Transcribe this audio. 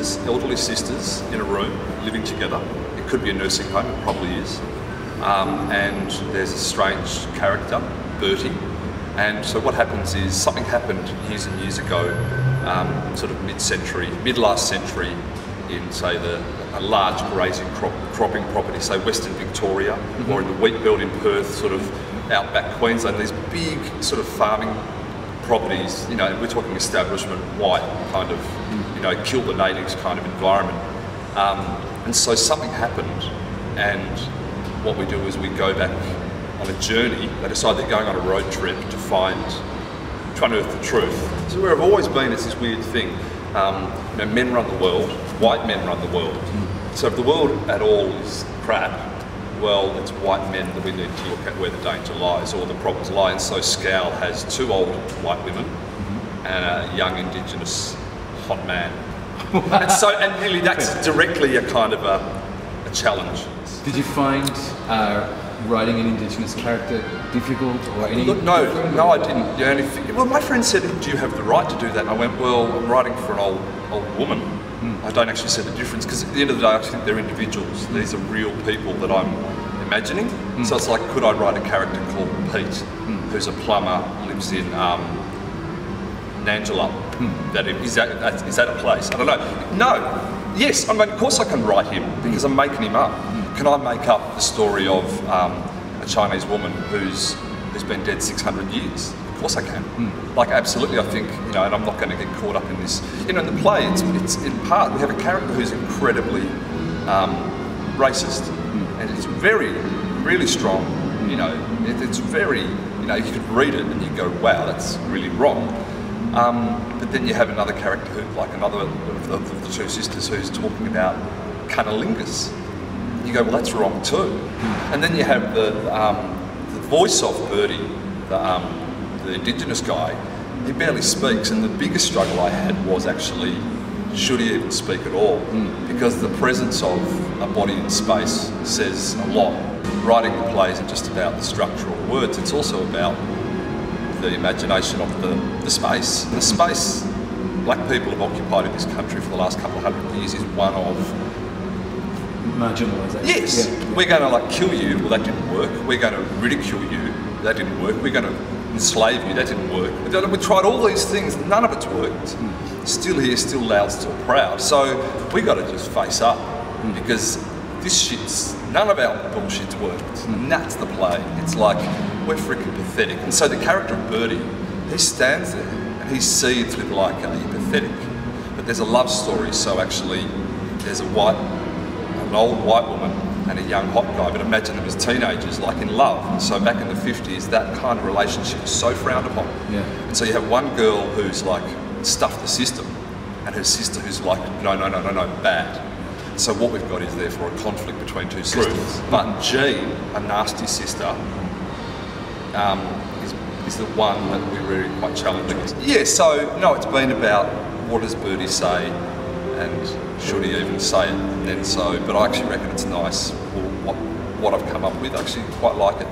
sisters, elderly sisters in a room living together. It could be a nursing home, it probably is. And there's a strange character, Bertie. And so what happens is something happened years and years ago, sort of mid-last century, in say a large grazing cropping property, say Western Victoria, or in the wheat belt in Perth, sort of outback Queensland. These big sort of farming properties, you know, we're talking establishment, white kind of, you know, kill the natives kind of environment. And so something happened, and what we do is we go back on a journey. They decide they're going on a road trip to try and unearth the truth. So where I've always been, it's this weird thing. You know, men run the world, white men run the world. So if the world at all is crap, well, it's white men that we need to look at where the danger lies or the problems lie. And so Scowl has 2 old white women and a young Indigenous hot man. and really that's directly a kind of a challenge. Did you find writing an Indigenous character difficult or any? Look, no, I didn't. The only thing, well, my friend said, "Do you have the right to do that?" And I went, "Well, I'm writing for an old woman. I don't actually see the difference, because at the end of the day, I think they're individuals. These are real people that I'm imagining. So it's like, could I write a character called Pete, who's a plumber, lives in Nangela? Is that a place? I don't know. No. Yes, I mean, of course I can write him, because I'm making him up. Can I make up the story of a Chinese woman who's been dead 600 years? Of course I can. Like, absolutely, I think, you know, and I'm not going to get caught up in this. You know, in the play, it's in part, we have a character who's incredibly racist, and it's really strong. You know, it's very, you know, you could read it and you go, wow, that's really wrong. But then you have another character who, like another of the 2 sisters, who's talking about cunnilingus. You go, well, that's wrong too. And then you have the voice of Bertie, the Indigenous guy. He barely speaks, and the biggest struggle I had was actually, should he even speak at all? Because the presence of a body in space says a lot. Writing the play isn't just about the structure or the words, it's also about the imagination of the space. The space black people have occupied in this country for the last couple of 100 years is one of marginalisation. Yes, we're going to like kill you. Well, that didn't work. We're going to ridicule you. That didn't work. We're going to enslave you. That didn't work. We tried all these things. None of it's worked. Still here, still loud, still proud. So we got to just face up, because this shit's, none of our bullshit's worked. And that's the play. It's like, we're freaking pathetic. And so the character of Bertie, he stands there and he seethes with like, you're pathetic. But there's a love story. So actually, there's an old white woman and a young hot guy, but imagine them as teenagers, like in love. And so back in the 50s, that kind of relationship is so frowned upon. And so you have one girl who's like stuffed the system, and her sister who's like, no, bad. So what we've got is therefore a conflict between 2 sisters. But Jean, a nasty sister, is the one that we're really quite challenging. Yeah, so no, it's been about what does Bertie say, and should he even say it? And then so, but I actually reckon it's nice, what I've come up with. I actually quite like it.